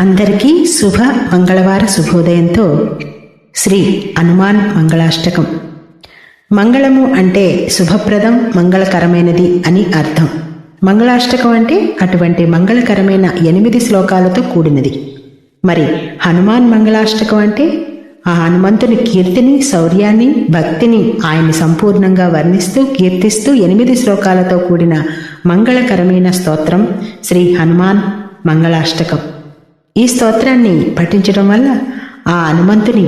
అందరికీ శుభ మంగళవార శుభోదయంతో శ్రీ హనుమాన్ మంగళాష్టకం. మంగళము అంటే శుభప్రదం, మంగళకరమైనది అని అర్థం. మంగళాష్టకం అంటే అటువంటి మంగళకరమైన 8 శ్లోకాలతో కూడినది. మరి హనుమాన్ మంగళాష్టకం అంటే ఆ హనుమంతుని కీర్తిని, శౌర్యాన్ని, భక్తిని ఆయన్ని సంపూర్ణంగా వర్ణిస్తూ కీర్తిస్తూ 8 శ్లోకాలతో కూడిన మంగళకరమైన స్తోత్రం శ్రీ హనుమాన్ మంగళాష్టకం. ఈ స్తోత్రాన్ని పఠించడం వల్ల ఆ హనుమంతుని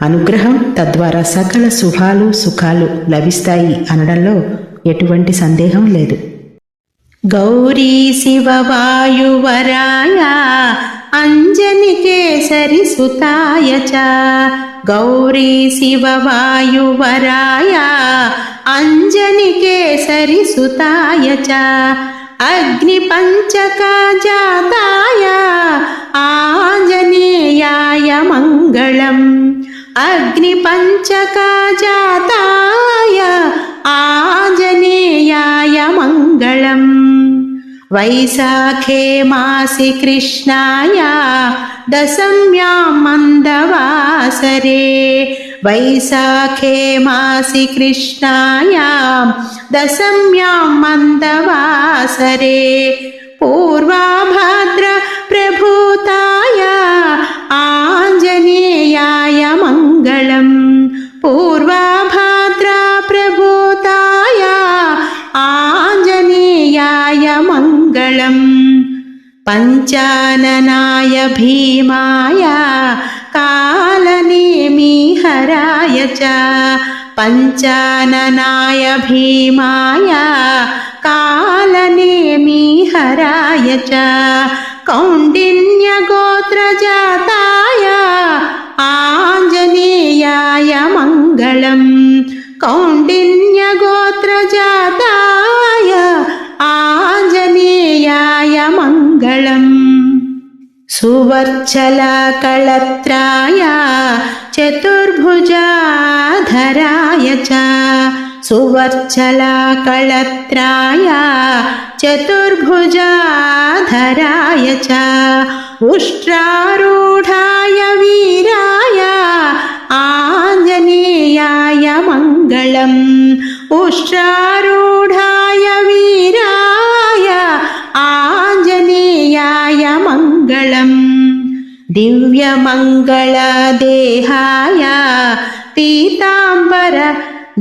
అనుగ్రహం, తద్వారా సకల శుభాలు సుఖాలు లభిస్తాయి అనడంలో ఎటువంటి సందేహం లేదు. గౌరీ శివ వాయువరాయ అంజని కేసరి సుతాయ చ, గౌరీ శివ వాయువరాయ అంజని కేసరి సుతాయ చ, అగ్ని పంచక జాతాయ ఆంజనేయాయ మంగళం, అగ్ని పంచక జాతాయ ఆంజనేయాయ మంగళం. వైశాఖే మాసి కృష్ణాయ దశమ్యాం మందవాసరే, వైశాఖే మాసి కృష్ణాయ దశమ్యాం మందవాసరే, పూర్వాభాద్ర ప్రభూతాయ ఆంజనేయాయ మంగళం, పూర్వాభాద్ర ప్రభూతాయ ఆంజనేయాయ మంగళం. పంచాననాయ భీమాయ కాలనేమి హరాయ చ, పంచాననాయ భీమాయ కాలనేమి హరాయ చ, కౌండిన్య గోత్రజాతాయ ఆంజనేయాయ మంగళం, కౌండిన్య గోత్రజాతాయ ఆంజనేయాయ మంగళం. సువర్చల కళత్రాయ చతుర్భుజాధరాయ చ, సువర్చల కళత్రాయ చతుర్భుజాధరాయ చ, ఉష్ట్రారూఢాయ వీరాయ ఆంజనేయాయ మంగళం, ఉష్ట్రారూఢాయ వీరాయ ఆంజనేయాయ మంగళం. దివ్యమంగళదేహాయ పీతాంబర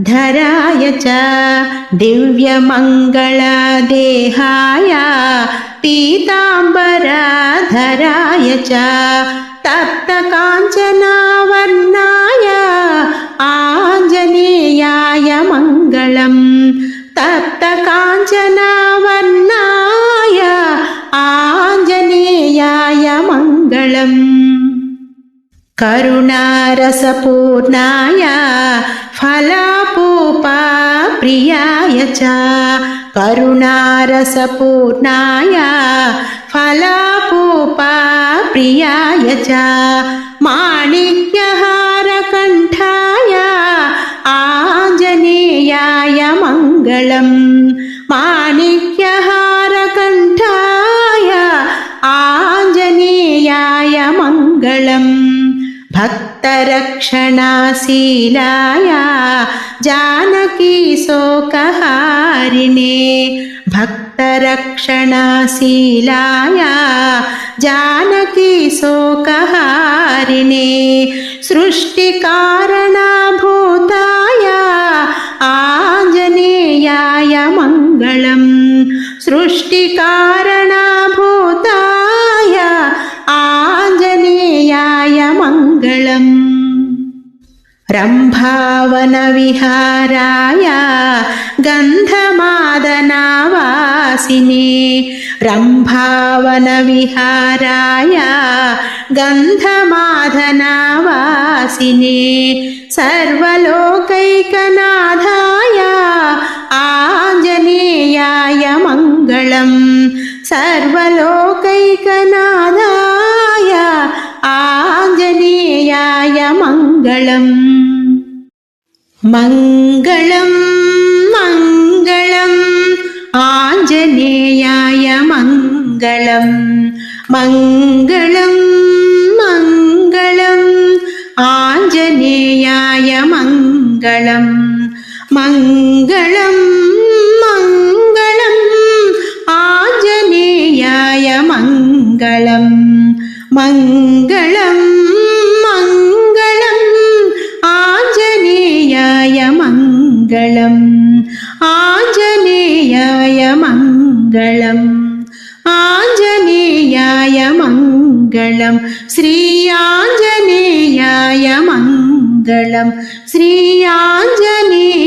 ధరాయ చ, దివ్యమంగళదేహాయ పీతాంబరధరాయ చ, తప్తకాంచనావర్ణాయ ఆంజనేయాయ మంగళం, తప్తకాంచనావర్ణాయ ఆంజనేయాయ మంగళం. కరుణారసపూర్ణాయ ఫలాపూపా ప్రియాయ చ, కరుణారసపూర్ణాయ ఫలాపూపా ప్రియాయ చ, మాణిక్యహారకంఠాయ ఆంజనేయాయ మంగళం, మాణిక్యహారకంఠాయ ఆంజనేయాయ మంగళం. భక్తరక్షణశీలాయ జానకీ శోకహారిణే, భక్తరక్షణశీలాయ జానకీ శోకహారిణే, సృష్టికారణభూతాయ ఆంజనేయాయ మంగళం, సృష్టికారణభూతాయ ఆంజనేయాయ మంగళం. రంభావన విహారాయ గంధమాదనావాసినే, రంభావన విహారాయ గంధమాదనావాసినే, సర్వలోకైకనాథాయ ఆంజనేయాయ మంగళం, సర్వలోకైకనాథాయ ఆంజనేయాయ మంగళం. మంగళం మంగళం ఆంజనేయాయ మంగళం మంగళం मङ्गलं मङ्गलं आञ्जनेयाय मङ्गलम् आञ्जनेयाय मङ्गलम् आञ्जनेयाय मङ्गलं श्री आञ्जनेयाय मङ्गलं श्री आञ्जनेयाय